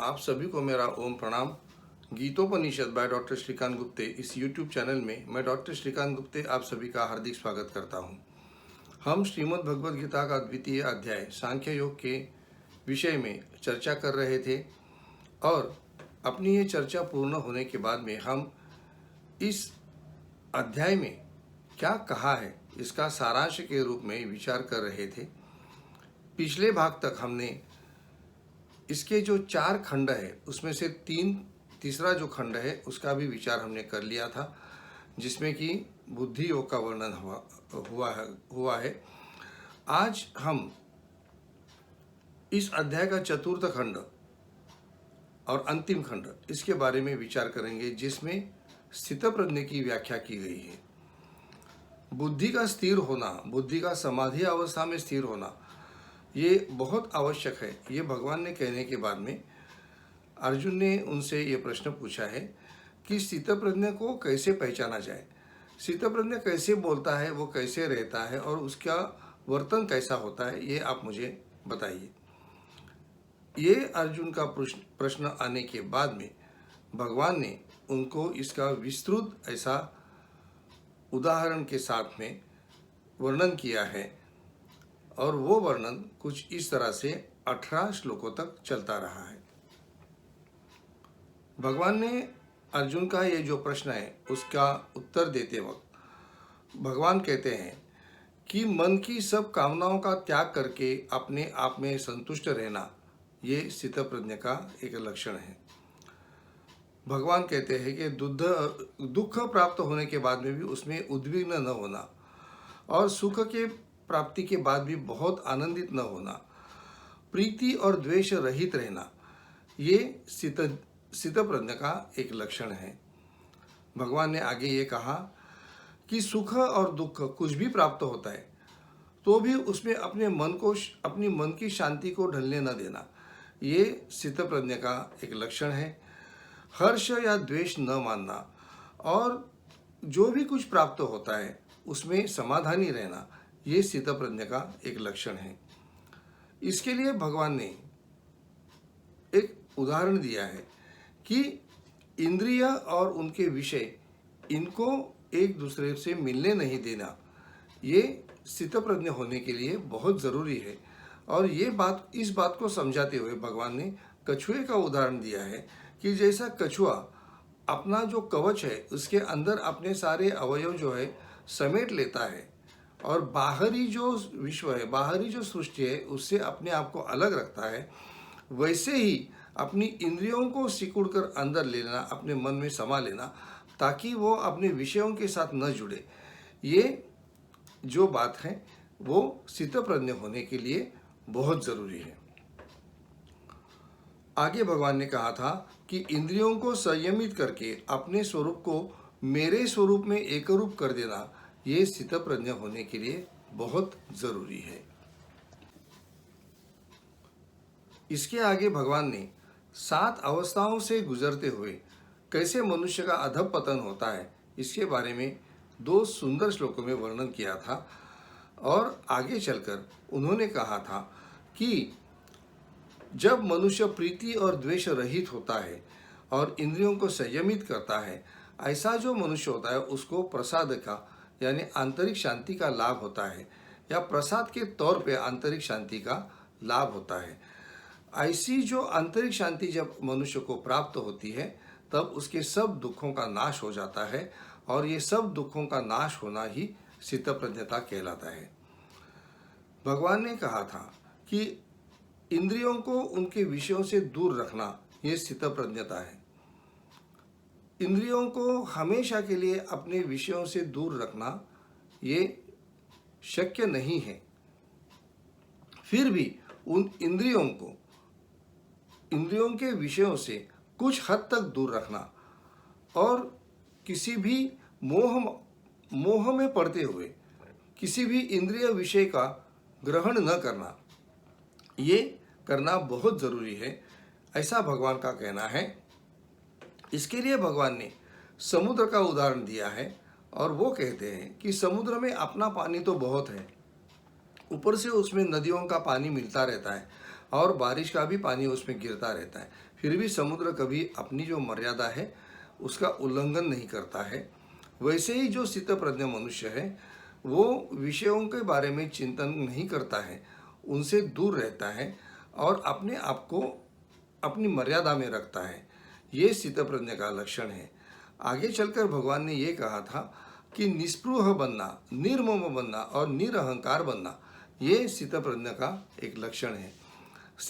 आप सभी को मेरा ओम प्रणाम। गीतोपनिषद बाय डॉक्टर श्रीकांत गुप्ते इस यूट्यूब चैनल में मैं डॉक्टर श्रीकांत गुप्ते आप सभी का हार्दिक स्वागत करता हूं। हम श्रीमद् भगवद गीता का द्वितीय अध्याय सांख्य योग के विषय में चर्चा कर रहे थे और अपनी ये चर्चा पूर्ण होने के बाद में हम इस अध्याय में क्या कहा है इसका सारांश के रूप में विचार कर रहे थे। पिछले भाग तक हमने इसके जो 4 खंड है उसमें से तीसरा जो खंड है उसका भी विचार हमने कर लिया था, जिसमें कि बुद्धि योग का वर्णन हुआ है। आज हम इस अध्याय का चतुर्थ खंड और अंतिम खंड इसके बारे में विचार करेंगे, जिसमें स्थितप्रज्ञ की व्याख्या की गई है। बुद्धि का स्थिर होना, बुद्धि का समाधि अवस्था में स्थिर होना, ये बहुत आवश्यक है। ये भगवान ने कहने के बाद में अर्जुन ने उनसे ये प्रश्न पूछा है कि स्थितप्रज्ञ को कैसे पहचाना जाए, स्थितप्रज्ञ कैसे बोलता है, वो कैसे रहता है और उसका वर्तन कैसा होता है, ये आप मुझे बताइए। ये अर्जुन का प्रश्न आने के बाद में भगवान ने उनको इसका विस्तृत ऐसा उदाहरण के साथ में वर्णन किया है और वो वर्णन कुछ इस तरह से 18 श्लोकों तक चलता रहा है। भगवान ने अर्जुन का ये जो प्रश्न है उसका उत्तर देते वक्त भगवान कहते हैं कि मन की सब कामनाओं का त्याग करके अपने आप में संतुष्ट रहना, ये स्थितप्रज्ञ का एक लक्षण है। भगवान कहते हैं कि दुख प्राप्त होने के बाद में भी उसमें उद्विग्न न होना और सुख के प्राप्ति के बाद भी बहुत आनंदित न होना, प्रीति और द्वेष रहित रहना, ये स्थितप्रज्ञ का एक लक्षण है। भगवान ने आगे ये कहा कि सुख और दुख कुछ भी प्राप्त होता है तो भी उसमें अपनी मन की शांति को ढलने न देना, ये स्थितप्रज्ञ का एक लक्षण है। हर्ष या द्वेष न मानना और जो भी कुछ प्राप्त होता है उसमें समाधानी रहना, ये स्थितप्रज्ञ का एक लक्षण है। इसके लिए भगवान ने एक उदाहरण दिया है कि इंद्रिय और उनके विषय इनको एक दूसरे से मिलने नहीं देना, ये स्थितप्रज्ञ होने के लिए बहुत ज़रूरी है। और इस बात को समझाते हुए भगवान ने कछुए का उदाहरण दिया है कि जैसा कछुआ अपना जो कवच है उसके अंदर अपने सारे अवयव जो है समेट लेता है और बाहरी जो विश्व है, बाहरी जो सृष्टि है उससे अपने आप को अलग रखता है, वैसे ही अपनी इंद्रियों को सिकुड़ कर अंदर ले लेना, अपने मन में समा लेना, ताकि वो अपने विषयों के साथ न जुड़े। ये जो बात है वो स्थितप्रज्ञ होने के लिए बहुत ज़रूरी है। आगे भगवान ने कहा था कि इंद्रियों को संयमित करके अपने स्वरूप को मेरे स्वरूप में एकरूप कर देना, ये स्थितप्रज्ञ होने के लिए बहुत जरूरी है। इसके आगे भगवान ने 7 अवस्थाओं से गुजरते हुए कैसे मनुष्य का अधःपतन होता है इसके बारे में 2 सुंदर श्लोकों में वर्णन किया था और आगे चलकर उन्होंने कहा था कि जब मनुष्य प्रीति और द्वेष रहित होता है और इंद्रियों को संयमित करता है, ऐसा जो मनुष्य होता है उसको प्रसाद का यानी आंतरिक शांति का लाभ होता है, या प्रसाद के तौर पे आंतरिक शांति का लाभ होता है। ऐसी जो आंतरिक शांति जब मनुष्य को प्राप्त होती है तब उसके सब दुखों का नाश हो जाता है और ये सब दुखों का नाश होना ही स्थितप्रज्ञता कहलाता है। भगवान ने कहा था कि इंद्रियों को उनके विषयों से दूर रखना, ये स्थितप्रज्ञता है। इंद्रियों को हमेशा के लिए अपने विषयों से दूर रखना ये शक्य नहीं है। फिर भी उन इंद्रियों के विषयों से कुछ हद तक दूर रखना और किसी भी मोह में पड़ते हुए किसी भी इंद्रिय विषय का ग्रहण न करना, ये करना बहुत ज़रूरी है, ऐसा भगवान का कहना है। इसके लिए भगवान ने समुद्र का उदाहरण दिया है और वो कहते हैं कि समुद्र में अपना पानी तो बहुत है, ऊपर से उसमें नदियों का पानी मिलता रहता है और बारिश का भी पानी उसमें गिरता रहता है, फिर भी समुद्र कभी अपनी जो मर्यादा है उसका उल्लंघन नहीं करता है, वैसे ही जो स्थितप्रज्ञ मनुष्य है वो विषयों के बारे में चिंतन नहीं करता है, उनसे दूर रहता है और अपने आप को अपनी मर्यादा में रखता है। ये स्थितप्रज्ञ का लक्षण है। आगे चलकर भगवान ने ये कहा था कि निस्पृह बनना, निर्मम बनना और निरहंकार बनना, ये स्थितप्रज्ञ का एक लक्षण है।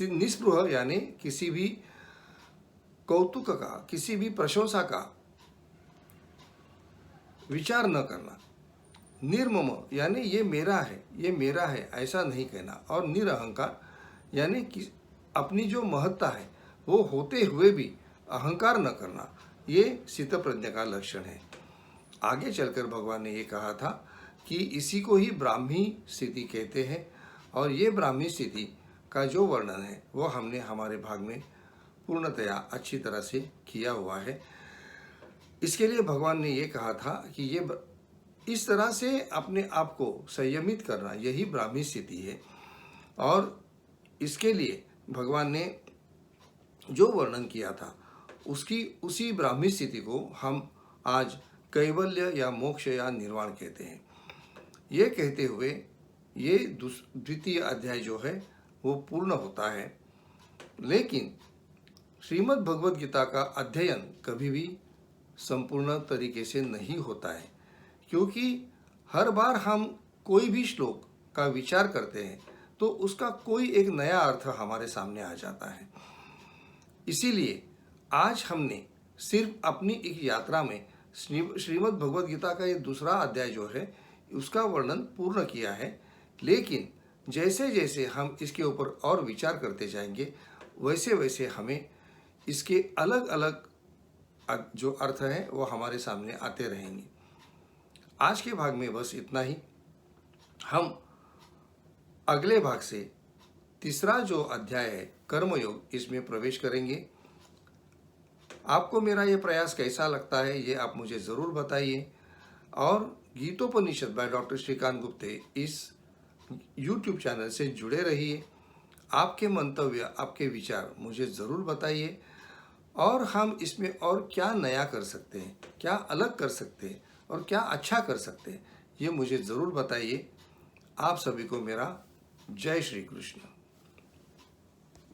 निस्पृह यानी किसी भी कौतुक का, किसी भी प्रशंसा का विचार न करना। निर्मम यानी ये मेरा है ऐसा नहीं कहना। और निरहंकार यानी कि अपनी जो महत्ता है वो होते हुए भी अहंकार न करना, ये स्थितप्रज्ञ का लक्षण है। आगे चलकर भगवान ने ये कहा था कि इसी को ही ब्राह्मी स्थिति कहते हैं और ये ब्राह्मी स्थिति का जो वर्णन है वो हमने हमारे भाग में पूर्णतया अच्छी तरह से किया हुआ है। इसके लिए भगवान ने ये कहा था कि ये इस तरह से अपने आप को संयमित करना यही ब्राह्मी स्थिति है। और इसके लिए भगवान ने जो वर्णन किया था उसी ब्राह्मी स्थिति को हम आज कैवल्य या मोक्ष या निर्वाण कहते हैं। ये कहते हुए ये द्वितीय अध्याय जो है वो पूर्ण होता है। लेकिन श्रीमद् भगवद गीता का अध्ययन कभी भी संपूर्ण तरीके से नहीं होता है, क्योंकि हर बार हम कोई भी श्लोक का विचार करते हैं तो उसका कोई एक नया अर्थ हमारे सामने आ जाता है। इसीलिए आज हमने सिर्फ अपनी एक यात्रा में श्रीमद् भगवद गीता का ये दूसरा अध्याय जो है उसका वर्णन पूर्ण किया है। लेकिन जैसे जैसे हम इसके ऊपर और विचार करते जाएंगे वैसे वैसे हमें इसके अलग अलग जो अर्थ हैं वो हमारे सामने आते रहेंगे। आज के भाग में बस इतना ही। हम अगले भाग से तीसरा जो अध्याय है कर्मयोग, इसमें प्रवेश करेंगे। आपको मेरा ये प्रयास कैसा लगता है ये आप मुझे ज़रूर बताइए। और गीतोपनिषद बाय डॉक्टर श्रीकांत गुप्ते इस YouTube चैनल से जुड़े रहिए। आपके मंतव्य, आपके विचार मुझे ज़रूर बताइए और हम इसमें और क्या नया कर सकते हैं, क्या अलग कर सकते हैं और क्या अच्छा कर सकते हैं, ये मुझे ज़रूर बताइए। आप सभी को मेरा जय श्री कृष्ण।